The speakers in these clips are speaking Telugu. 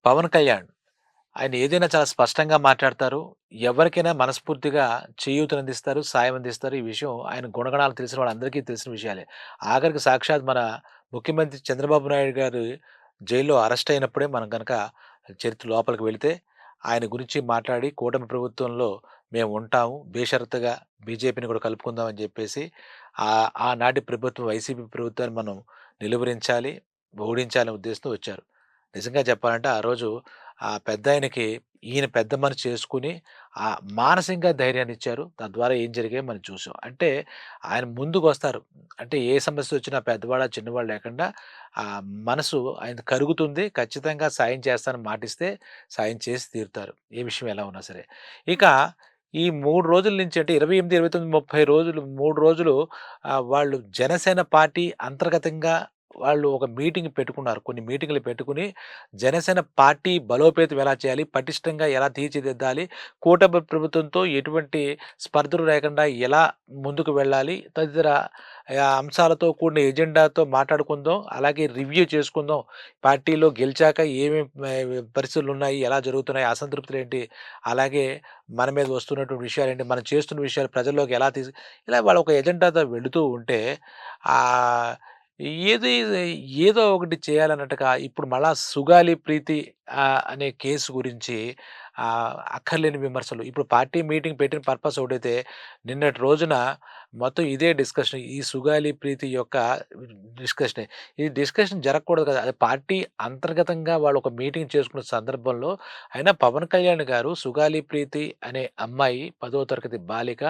పవన్ కళ్యాణ్ ఆయన ఏదైనా చాలా స్పష్టంగా మాట్లాడతారు. ఎవరికైనా మనస్ఫూర్తిగా చేయూతనందిస్తారు, సాయం అందిస్తారు. ఈ విషయం ఆయన గుణగణాలు తెలిసిన వాళ్ళందరికీ తెలిసిన విషయాలే. ఆఖరికి సాక్షాత్ మన ముఖ్యమంత్రి చంద్రబాబు నాయుడు గారు జైల్లో అరెస్ట్ అయినప్పుడే మనం గనక చరిత్ర లోపలికి వెళితే, ఆయన గురించి మాట్లాడి కూటమి ప్రభుత్వంలో మేము ఉంటాము. బేషరతుగా బీజేపీని కూడా కలుపుకుందాం అని జెప్పేసి ఆనాటి ప్రభుత్వం వైసీపీ ప్రభుత్వాన్ని మనం నిలువరించాలి, ఓడించాలనే ఉద్దేశంతో వచ్చారు. నిజంగా చెప్పాలంటే ఆ రోజు ఆ పెద్దాయనకి ఈయన పెద్ద మనసు చేసుకొని మానసికంగా ధైర్యాన్నిచ్చారు. తద్వారా ఏం జరిగాయో మనం చూసాం. అంటే ఆయన ముందుకొస్తారు. అంటే ఏ సమస్యొచ్చినా పెద్దవాడా, చిన్నవాడు లేకుండా మనసు ఆయనది కరుగుతుంది. ఖచ్చితంగా సాయం చేస్తానని మాటిస్తే సాయం చేసి తీరుతారు. ఏ విషయం ఎలా ఉన్నా సరే. ఇక ఈ 3 రోజుల నుంచి అంటే 28, 29, 30 రోజులు 3 రోజులు వాళ్ళు జనసేన పార్టీ అంతర్గతంగా వాళ్ళు ఒక మీటింగ్ పెట్టుకున్నారు. కొన్ని మీటింగ్‌లు పెట్టుకొని జనసేన పార్టీ బలోపేతం ఎలా చేయాలి? పటిష్టంగా ఎలా తీర్చిదిద్దాలి? కూటమి ప్రభుత్వంతో ఎటువంటి స్పర్ధలు లేకుండా ఎలా ముందుకు వెళ్ళాలి? తదితర అంశాలతో కూడిన ఎజెండాతో మాట్లాడుకుందాం. అలాగే రివ్యూ చేసుకుందాం. పార్టీలో గెలిచాక ఏమేం పరిస్థితులున్నాయి? ఎలా జరుగుతున్నాయి? అసంతృప్తులేంటి? అలాగే మన మీద వస్తున్నటువంటి విషయాలేంటి? మనం చేస్తున్న విషయాలు ప్రజల్లోకి ఎలా ఇలా వాళ్ళు ఒక ఎజెండాతో వెళుతూ ఉంటే ఆహ్, ఏది ఏదో ఒకటి చేయాలన్నట్టుగా ఇప్పుడు మళ్ళా 'సుగాలి ప్రీతి' అనే కేసు గురించి అక్కర్లేని విమర్శలు. ఇప్పుడు పార్టీ మీటింగ్ పెట్టిన పర్పస్ ఒకటైతే, నిన్నటి రోజున మొత్తం ఇదే డిస్కషన్. ఈ 'సుగాలి ప్రీతి' యొక్క డిస్కషనే. ఈ డిస్కషన్ జరగకూడదు కదా! అది పార్టీ అంతర్గతంగా వాళ్ళు ఒక మీటింగ్ చేసుకున్న సందర్భంలో అయినా పవన్ కళ్యాణ్ గారు 'సుగాలి ప్రీతి' అనే అమ్మాయి 10వ తరగతి బాలిక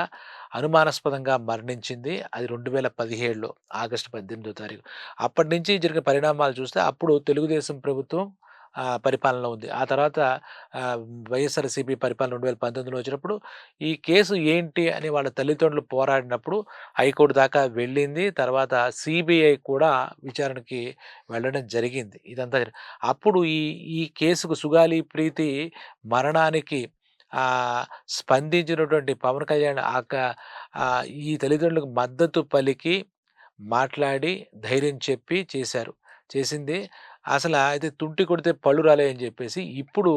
అనుమానాస్పదంగా మరణించింది. అది 2017లో ఆగస్టు 18వ తారీఖు. అప్పటినుంచి జరిగిన పరిణామాలు చూస్తే అప్పుడు తెలుగుదేశం ప్రభుత్వం పరిపాలనలో ఉంది. ఆ తర్వాత ఆహ్, వైఎస్ఆర్‌సీపీ పరిపాలన 2019లో వచ్చినప్పుడు ఈ కేసు ఏంటి అని వాళ్ళ తల్లిదండ్రులు పోరాడినప్పుడు హైకోర్టు దాకా వెళ్ళింది. తర్వాత సీబీఐ కూడా విచారణకి వెళ్ళడం జరిగింది. అప్పుడు ఈ ఈ కేసుకు 'సుగాలి ప్రీతి' మరణానికి స్పందించినటువంటి పవన్ కళ్యాణ్ ఈ తల్లిదండ్రులకు మద్దతు పలికి, మాట్లాడి, ధైర్యం చెప్పి చేశారు. చేసింది అయితే తుంటి కొడితే పళ్ళు రాలేయని జెప్పేసి ఇప్పుడు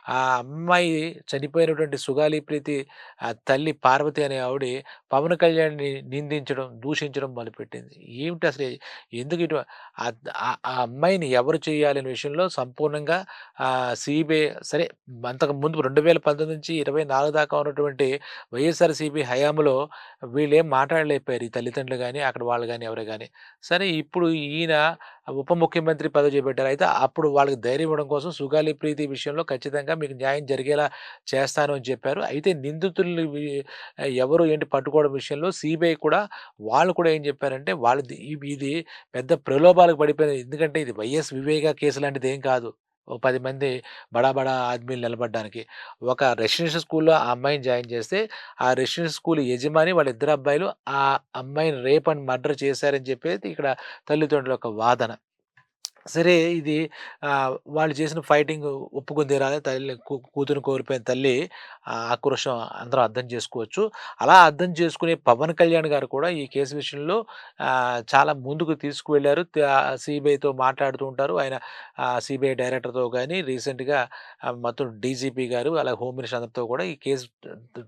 ఆ అమ్మాయి చనిపోయినటువంటి 'సుగాలి ప్రీతి' తల్లి పార్వతి అనే ఆవిడ పవన్ కళ్యాణ్‌ని నిందించడం, దూషించడం మొదలుపెట్టింది. ఏమిటి అసలు ఎందుకు ఇటు ఆ అమ్మాయిని ఎవరు చేయాలనే విషయంలో సంపూర్ణంగా సీబీఐ సరే అంతకుముందు 2019 నుంచి 24 దాకా ఉన్నటువంటి వైఎస్ఆర్‌సీపీ హయాంలో వీళ్ళేం మాట్లాడలేకపోయారు. ఈ తల్లిదండ్రులు గాని, అక్కడ వాళ్ళు గాని, ఎవరు గాని. సరే ఇప్పుడు ఈయన ఉప ముఖ్యమంత్రి పదవి చేపట్టారు. అయితే అప్పుడు వాళ్ళకి ధైర్యం ఇవ్వడం కోసం 'సుగాలి ప్రీతి' విషయంలో ఖచ్చితంగా మీకు న్యాయం జరిగేలా చేస్తాను అని చెప్పారు. అయితే నిందితుల్ని ఎవరు ఏంటి పట్టుకోవడం విషయంలో సీబీఐ కూడా వాళ్ళు కూడా ఏం చెప్పారంటే వాళ్ళది ఇది పెద్ద ప్రలోభాలకు పడిపోయింది. ఎందుకంటే ఇది వైఎస్ వివేకా కేసు లాంటిదేం కాదు. ఓ 10 మంది బడా బడా ఆద్మీలు నిలబడ్డానికి. ఒక రెసిడెన్షియల్ స్కూల్‌లో ఆ అమ్మాయిని జాయిన్ చేస్తే, ఆ రెసిడెన్షియల్ స్కూల్ యజమాని వాళ్ళిద్దరు అబ్బాయిలు ఆ అమ్మాయిని రేప్ అండ్ మర్డర్ చేశారని చెప్పేసి ఇక్కడ తల్లిదండ్రుల యొక్క వాదన. సరే ఇది వాళ్ళు చేసిన ఫైటింగ్ ఒప్పుకొని తీరాలి. తల్లి కూతురిని కోల్పోయిన తల్లి ఆక్రోషం అందరం అర్థం చేసుకోవచ్చు. అలా అర్థం చేసుకునే పవన్ కళ్యాణ్ గారు కూడా ఈ కేసు విషయంలో చాలా ముందుకు తీసుకువెళ్లారు. సీబీఐతో మాట్లాడుతూ ఉంటారు. ఆయన సీబీఐ డైరెక్టర్‌తో గాని రీసెంట్‌గా మొత్తం డీజీపీ గారు అలాగే హోమ్ మినిస్టర్ అందరితో కూడా ఈ కేసు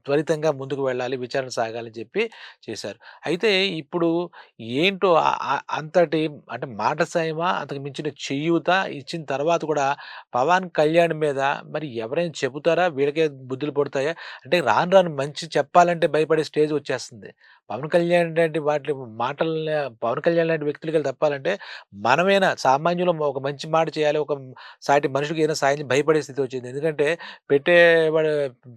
త్వరితంగా ముందుకు వెళ్ళాలి, విచారణ సాగాలని చెప్పి చేశారు. అయితే ఇప్పుడు ఏంటో అంతటి అంటే మాట సాయమా, అంతకు మించిన చేయూత ఇచ్చిన తర్వాత కూడా పవన్ కళ్యాణ్ మీద మరి ఎవరైనా చెబుతారా? వీళ్ళకే బుద్ధులు పుడతాయా? అంటే రాను రాను మంచి చెప్పాలంటే భయపడే స్టేజ్ వచ్చేస్తుంది. పవన్ కళ్యాణ్ లాంటి మాటల్ని పవన్ కళ్యాణ్ లాంటి వ్యక్తులకి తప్పాలంటే మనమేనా సామాన్యులం ఒక మంచి మాట చేయాలి. ఒక సాటి మనిషికి ఏదైనా సాయం భయపడే స్థితి వచ్చింది. ఎందుకంటే పెట్టేవాడు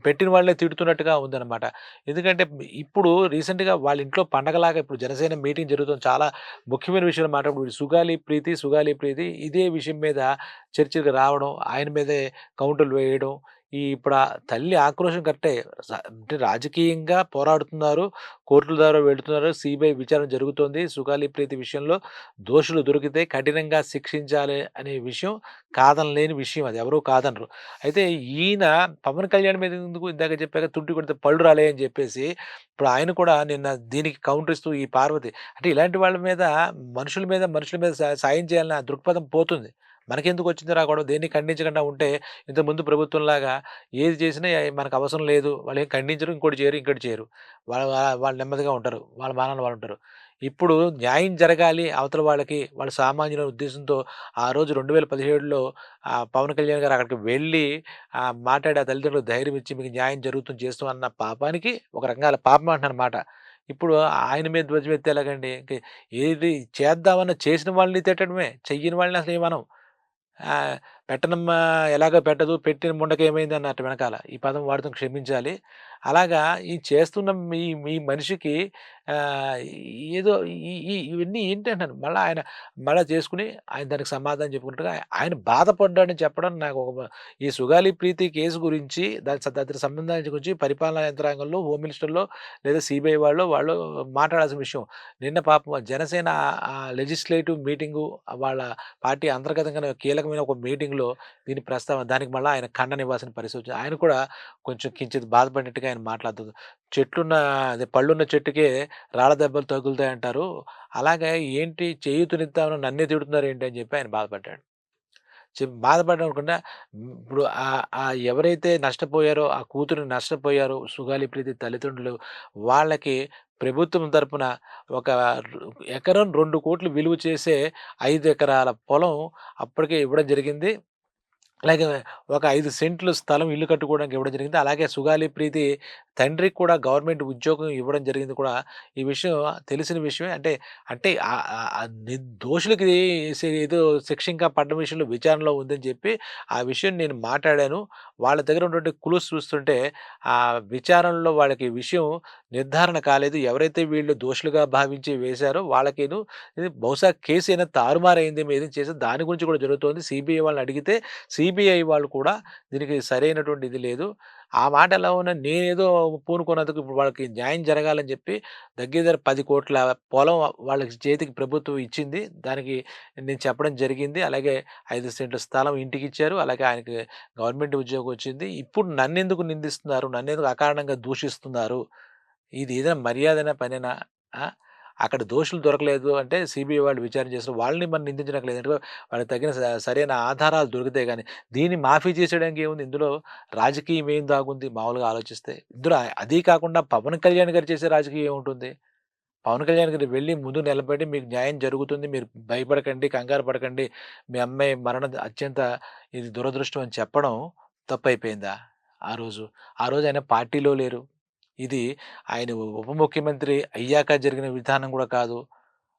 పెట్టిన వాళ్ళే తిడుతున్నట్టుగా ఉందన్నమాట. ఎందుకంటే ఇప్పుడు రీసెంట్‌గా వాళ్ళ ఇంట్లో పండగలాగా ఇప్పుడు జనసేన మీటింగ్ జరుగుతుంది. చాలా ముఖ్యమైన విషయాలు మాట్లాడుకుంటూ 'సుగాలి ప్రీతి, సుగాలి ప్రీతి' ఇదే విషయం మీద చర్చకు రావడం, ఆయన మీదే కౌంటర్‌లు వేయడం. ఇప్పుడు ఆ తల్లి ఆక్రోశం కరెక్టే. అంటే రాజకీయంగా పోరాడుతున్నారు. కోర్టుల ద్వారా వెళ్తున్నారు. సీబీఐ విచారణ జరుగుతోంది. 'సుగాలి ప్రీతి' విషయంలో దోషులు దొరికితే కఠినంగా శిక్షించాలి అనే విషయం కాదనలేని విషయం అది. ఎవరు కాదనరు. అయితే ఈయన పవన్ కళ్యాణ్ మీద ఎందుకు ఇందాక చెప్పాగా తుంటి కొడితే పళ్ళు రాలే అని చెప్పేసి, ఇప్పుడు ఆయన కూడా నిన్న దీనికి కౌంటర్ ఇస్తూ ఈ పార్వతి అంటే ఇలాంటి వాళ్ళ మీద మనుషుల మీద సాయం చేయాలన్న దృక్పథం పోతుంది. మనకెందుకొచ్చిందిరా గొడవ? దేన్ని ఖండించకుండా ఉంటే ఇంతకుముందు ప్రభుత్వంలాగా ఏది చేసినా మనకు అవసరం లేదు. వాళ్ళేం ఖండించరు, ఇంకోటి చేయరు, ఇంకోటి చేయరు. వాళ్ళు నెమ్మదిగా ఉంటారు. వాళ్ళ మానాన వాళ్ళుంటారు. ఇప్పుడు న్యాయం జరగాలి అవతల వాళ్ళకి, వాళ్ళు సామాన్యులనే ఉద్దేశంతో ఆ రోజు 2017లో పవన్ కళ్యాణ్ గారు అక్కడికి వెళ్ళి మాట్లాడి ఆ తల్లిదండ్రులకు ధైర్యం ఇచ్చి మీకు న్యాయం జరుగుతుంది చేస్తాం అన్న పాపానికి ఒక రకంగా పాపం అంటున్నానమాట. ఇప్పుడు ఆయన మీద ధ్వజమెత్తే ఎలాగండి? ఏది చేద్దామన్నా చేసిన వాళ్ళని తిట్టడమే. చెయ్యని వాళ్ళని అసలేమనం. పెట్టనమ్మ ఎలాగో పెట్టదు, పెట్టిన ముండకేమైందన్నట్టు వెనకాల. ఈ పదం వాడటం క్షమించాలి. అలాగా ఈ చేస్తున్న మీ మీ మనిషికి ఆహ్, ఏదో ఈ ఈ ఇవన్నీ ఏంటంటాను. మళ్ళా చేసుకొని ఆయన దానికి సమాధానం చెప్పుకున్నట్టుగా ఆయన బాధపడ్డాడని చెప్పడం నాకు ఈ సుగాలి ప్రీతి కేసు గురించి దానికి సంబంధించిన గురించి పరిపాలనా యంత్రాంగంలో, హోమ్ మినిస్టర్‌లో లేదా సీబీఐ వాళ్ళు మాట్లాడాల్సిన విషయం. నిన్న పాపం జనసేన లెజిస్లేటివ్ మీటింగు వాళ్ళ పార్టీ అంతర్గతంగానే కీలకమైన ఒక మీటింగ్‌లో దీని ప్రస్తావన దానికి మళ్ళా ఆయన ఖండనివ్వాల్సిన పరిస్థితి వచ్చింది. ఆయన కూడా కొంచెం కించిత్ బాధపడినట్టుగా ఆయన మాట్లాడుతూ చెట్లున్న అదే పళ్ళున్న చెట్టుకే రాళ్ళ దెబ్బలు తగులుతాయంటారు. అలాగే ఏంటి చేయూతనిద్దామని నన్నే తిడుతున్నారేంటి అని చెప్పి ఆయన బాధపడ్డాడు. బాధపడడం కాకుండా ఇప్పుడు ఎవరైతే నష్టపోయారో, ఆ కూతురు నష్టపోయారో సుగాలి ప్రీతి తల్లిదండ్రులు, వాళ్ళకి ప్రభుత్వం తరపున ఒక ఎకరం 2,00,00,000 విలువ చేసే 5 ఎకరాల పొలం అప్పటికే ఇవ్వడం జరిగింది. అలాగే ఒక 5 సెంట్లు స్థలం ఇల్లు కట్టుకోవడానికి ఇవ్వడం జరిగింది. అలాగే సుగాలి ప్రీతి తండ్రికి కూడా గవర్నమెంట్ ఉద్యోగం ఇవ్వడం జరిగింది కూడా. ఈ విషయం తెలిసిన విషయమే. అంటే అంటే ఆహ్, ఆహ్, ఆహ్, దోషులకి ఏదో శిక్ష ఇంకా పడ్డ విషయంలో విచారణలో ఉందని చెప్పి ఆ విషయం నేను మాట్లాడాను. వాళ్ళ దగ్గర ఉన్నటువంటి క్లూస్ చూస్తుంటే విచారణలో వాళ్ళకి విషయం నిర్ధారణ కాలేదు. ఎవరైతే వీళ్ళు దోషులుగా భావించి వేశారో వాళ్ళకిను ఇది బహుశా కేసు ఏమైనా తారుమారైందేమో ఏదైనా చేసారో దాని గురించి కూడా జరుగుతోంది. సీబీఐ వాళ్ళని అడిగితే సీబీఐ వాళ్ళు కూడా దీనికి సరైనటువంటి ఇది లేదు. ఆ మాట ఎలా ఉన్నా నేనేదో పూనుకున్నందుకు ఇప్పుడు వాళ్ళకి న్యాయం జరగాలని చెప్పి దగ్గర దగ్గర 10,00,00,000 పొలం వాళ్ళకి చేతికి ప్రభుత్వం ఇచ్చింది. దానికి నేను చెప్పడం జరిగింది. అలాగే 5 సెంట్ల స్థలం ఇంటికిచ్చారు. అలాగే ఆయనకి గవర్నమెంట్ ఉద్యోగం వచ్చింది. ఇప్పుడు నన్నెందుకు నిందిస్తున్నారు? నన్నెందుకు అకారణంగా దూషిస్తున్నారు? ఇది ఏదైనా మర్యాదైన పనేనా? ఆ! అక్కడ దోషులు దొరకలేదు అంటే సీబీఐ వాళ్ళు విచారణ చేస్తారు. వాళ్ళని మనం నిందించడానికి లేదు. ఎందుకంటే వాళ్ళకి తగిన సరైన ఆధారాలు దొరికితే గాని, దీన్ని మాఫీ చేసేయడానికి ఏముంది? ఇందులో రాజకీయం ఏం దాగుంది మామూలుగా ఆలోచిస్తే? ఇందులో అదీ కాకుండా పవన్ కళ్యాణ్ గారు చేసే రాజకీయం ఏముంటుంది? పవన్ కళ్యాణ్ గారు వెళ్లి ముందు నిలబడి మీకు న్యాయం జరుగుతుంది. మీరు భయపడకండి, కంగారు పడకండి. మీ అమ్మాయి మరణం అత్యంత ఇది దురదృష్టం అని చెప్పడం తప్పైపోయిందా ఆ రోజు? ఆ రోజు ఆయన పార్టీలో లేరు. ఇది ఆయన ఉప ముఖ్యమంత్రి అయ్యాక జరిగిన విధానం కూడా కాదు.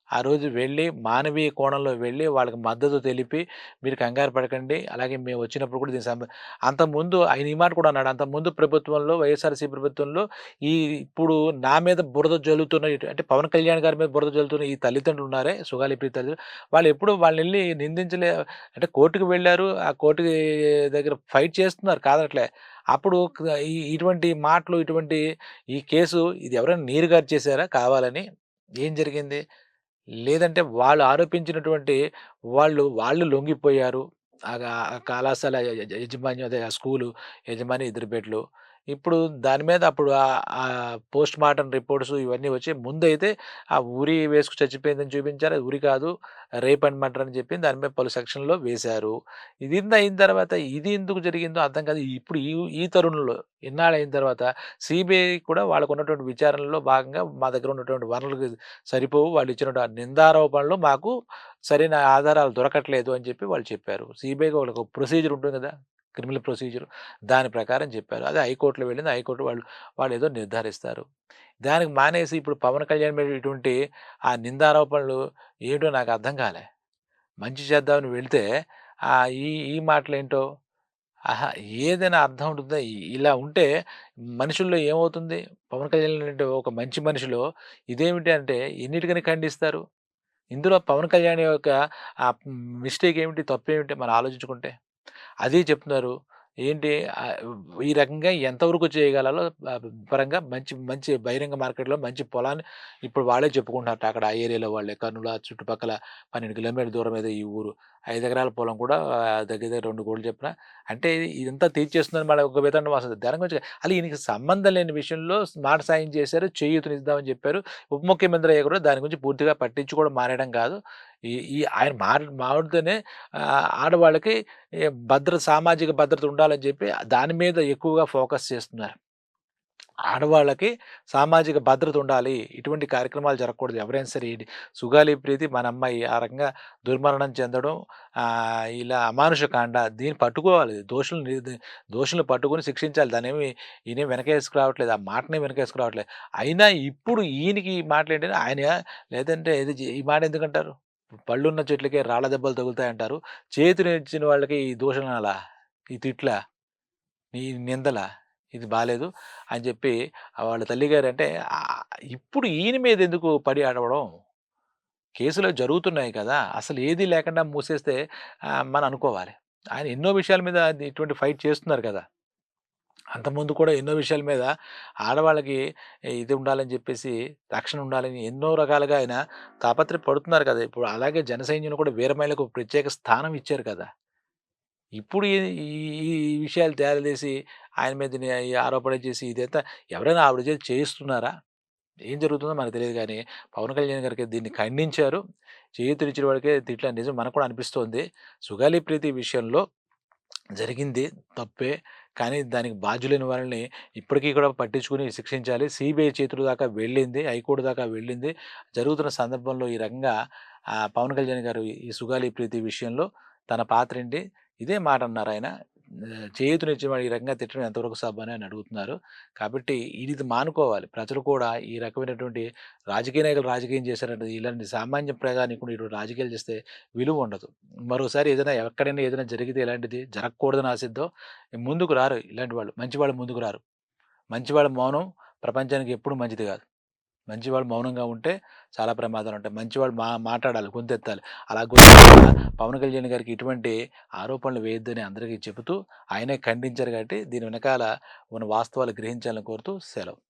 ఆ రోజు వెళ్ళి మానవీయ కోణంలో వెళ్ళి వాళ్ళకి మద్దతు తెలిపి, "మీరు కంగారు పడకండి. అలాగే మేము వచ్చినప్పుడు కూడా దీనికి అంతకుముందు ఆయన ఈ మాట కూడా అన్నాడు. అంతకుముందు ప్రభుత్వంలో వైఎస్ఆర్‌సీపీ ప్రభుత్వంలో ఈ ఇప్పుడు నా మీద బురద జల్లుతున్న అంటే పవన్ కళ్యాణ్ గారి మీద బురద జల్లుతున్న ఈ తల్లిదండ్రులు ఉన్నారే, సుగాలి ప్రీతి తల్లిదండ్రులు వాళ్ళెప్పుడు వాళ్ళనెళ్లి నిందించలే అంటే కోర్ట్‌కి వెళ్లారు. ఆ కోర్ట్‌కి దగ్గర ఫైట్ చేస్తున్నారు కాదనట్లే. అప్పుడు ఇటువంటి మాటలు, ఇటువంటి ఈ కేసు ఇది ఎవరైనా నీరు గార్చేసారా కావాలని? ఏం జరిగింది? లేదంటే వాళ్ళు ఆరోపించినటువంటి వాళ్ళు లొంగిపోయారు. ఆ కళాశాల యజమాన్యం అదే ఆ స్కూలు యజమాని ఇద్దరు బిడ్డలు. ఇప్పుడు దాని మీద అప్పుడు పోస్ట్ మార్టం రిపోర్ట్స్ ఇవన్నీ వచ్చి ముందైతే ఆ ఉరి వేసుకు చచ్చిపోయిందని చూపించారు. అది ఉరి కాదు రేప్ అండ్ మర్డర్ అని చెప్పి దాని మీద పలు సెక్షన్‌లో వేశారు. ఇదింత అయిన తర్వాత ఇది ఎందుకు జరిగిందో అర్థం కాదు. ఇప్పుడు ఈ ఈ తరుణంలో ఇన్నాళ్ళయిన తర్వాత సీబీఐ కూడా వాళ్ళకున్నటువంటి విచారణలో భాగంగా మా దగ్గర ఉన్నటువంటి వనరులు సరిపోవు. వాళ్ళిచ్చినటు ఆ నిందారోపణలు మాకు సరైన ఆధారాలు దొరకట్లేదు అని చెప్పి వాళ్ళు చెప్పారు. సీబీఐకి వాళ్ళకొక ప్రొసీజర్ ఉంటుంది గదా! Criminal procedure. దాని ప్రకారం చెప్పారు. అది హైకోర్ట్‌లో వెళ్ళింది. హైకోర్ట్ వాళ్ళేదో నిర్ధారిస్తారు. దానికి మానేసి ఇప్పుడు పవన్ కళ్యాణ్ మీద ఇటువంటి ఆ నిందారోపణలు ఏంటో నాకు అర్థం కాలే. మంచి చేద్దామని వెళ్తే ఈ ఈ మాటలేంటో ఆహా! ఏదైనా అర్థం ఉంటుందా? ఇలా ఉంటే మనుషుల్లో ఏమవుతుంది? పవన్ కళ్యాణ్ లాంటి ఒక మంచి మనిషిలో ఇదేమిటి అంటే ఎన్నిటికని ఖండిస్తారు. ఇందులో పవన్ కళ్యాణ్ యొక్క మిస్టేక్ ఏమిటి? తప్పేమిటి? మనం ఆలోచించుకుంటే. అదే చెప్తున్నారు. ఏంటి ఆహ్, ఈ రకంగా ఎంతవరకు చేయగలాలో పరంగా మంచి మంచి బహిరంగ మార్కెట్‌లో మంచి పొలాన్ని ఇప్పుడు వాళ్ళే చెప్పుకుంటున్నారట. అక్కడ ఆ ఏరియాలో వాళ్ళే కర్నూలు ఆ చుట్టుపక్కల 12 కిలోమీటర్ల దూరం ఏదో ఈ ఊరు. 5 ఎకరాల పొలం కూడా దగ్గర దగ్గర 2,00,00,000 చొప్పున. అంటే ఇదంతా తీర్చేస్తుందని మళ్ళీ ఒక విధానం వస్తది. దాని గురించి అసలు ఈయనకి సంబంధం లేని విషయంలో మాట సాయం చేశారు. చేయూతనిద్దామని చెప్పారు. ఉప ముఖ్యమంత్రి అయ్యాక కూడా దాని గురించి పూర్తిగా పట్టించుకోవడం మానేయడం కాదు. ఈ ఈ ఆయన మాట్లాడితేనే ఆడవాళ్ళకి సామాజిక భద్రత ఉండాలని చెప్పి దాని మీద ఎక్కువగా ఫోకస్ చేస్తున్నారు. ఆడవాళ్ళకి సామాజిక భద్రత ఉండాలి. ఇటువంటి కార్యక్రమాలు జరగకూడదు. ఎవరైనా సరే సుగాలి ప్రీతి మన అమ్మాయి ఆ రకంగా దుర్మరణం చెందడం ఇలా అమానుష కాండ. దీన్ని పట్టుకోవాలి. దోషుల్ని పట్టుకొని శిక్షించాలి. దాన్నేమి ఈయనేం వెనకేసుకురావట్లేదు. ఆ మాటనే వెనకేసుకురావట్లేదు. అయినా ఇప్పుడు ఈయనకి ఈ మాటలేంటంటే ఆయన లేదంటే ఈ మాట ఎందుకంటారు? పళ్ళున్న చెట్లకే రాళ్ళ దెబ్బలు తగులుతాయంటారు. చేతినిచ్చిన వాళ్ళకి ఈ దూషణలా? ఈ తిట్లా? ఈ నిందలా? ఇది బాలేదు అని చెప్పి వాళ్ళ తల్లిగారంటే ఇప్పుడు ఈయన మీదెందుకు పడి అడవడం? కేసులు జరుగుతున్నాయి కదా! అసలు ఏది లేకుండా మూసేస్తే మనం అనుకోవాలి. ఆయన ఎన్నో విషయాల మీద ఇటువంటి ఫైట్ చేస్తున్నారు కదా! అంతకుముందు కూడా ఎన్నో విషయాల మీద ఆడవాళ్ళకి ఇది ఉండాలని చెప్పేసి, రక్షణ ఉండాలని ఎన్నో రకాలుగా ఆయన తాపత్రయపడుతున్నారు కదా! ఇప్పుడు అలాగే జన సైన్యంలో కూడా వీర మహిళలకు ప్రత్యేక స్థానం ఇచ్చారు కదా! ఇప్పుడు ఈ ఈ ఈ విషయాలు తేలదేసి ఆయన మీద ఈ ఆరోపణలు చేసి ఇదంతా ఎవరైనా ఆవిడ చేత చేయిస్తున్నారా? ఏం జరుగుతుందో మనకు తెలీదు గానీ, పవన్ కళ్యాణ్ గారికి దీన్ని ఖండించారు. చేయూతనిచ్చిన వాడికే తిట్లని నిజం మనకు కూడా అనిపిస్తోంది. సుగాలి ప్రీతి విషయంలో జరిగింది తప్పే. కానీ దానికి బాధ్యులైన వాళ్ళని ఇప్పటికీ కూడా పట్టించుకొని శిక్షించాలి. సీబీఐ చేతుల దాకా వెళ్ళింది. హైకోర్టు దాకా వెళ్ళింది. జరుగుతున్న సందర్భంలో ఈ రకంగా పవన్ కళ్యాణ్ గారు ఈ సుగాలి ప్రీతి విషయంలో తన పాత్రేంటి? ఇదే మాట అన్నారాయన. చేయూతనిచ్చిన వాడు ఈ రకంగా తిట్టడం ఎంతవరకు సబబని అని అడుగుతున్నారు. కాబట్టి ఇది మానుకోవాలి. ప్రజలు కూడా ఈ రకమైనటువంటి రాజకీయ నాయకులు రాజకీయం చేశారంటే ఇలాంటి సామాన్య ప్రజానీకుడు ఇటువంటి రాజకీయాలు చేస్తే విలువ ఉండదు. మరోసారి ఏదైనా ఎక్కడైనా ఏదైనా జరిగితే ఇలాంటిది జరగకూడదని ఆశిద్దాం. ముందుకు రారు ఇలాంటి వాళ్ళు. మంచి వాళ్ళు ముందుకు రారు. మంచి వాళ్ళ మౌనం ప్రపంచానికి ఎప్పుడు మంచిది కాదు. మంచివాళ్ళు మౌనంగా ఉంటే చాలా ప్రమాదాలుంటాయి. మంచివాళ్ళు మాట్లాడాలి, గొంతెత్తాలి. అలా గొంతెత్తకుండా పవన్ కళ్యాణ్ గారికి ఇటువంటి ఆరోపణలు వేయొద్దని అందరికీ చెబుతూ, ఆయనే ఖండించారు కాబట్టి దీని వెనకాల ఉన్న వాస్తవాలు గ్రహించాలని కోరుతూ సెలవు.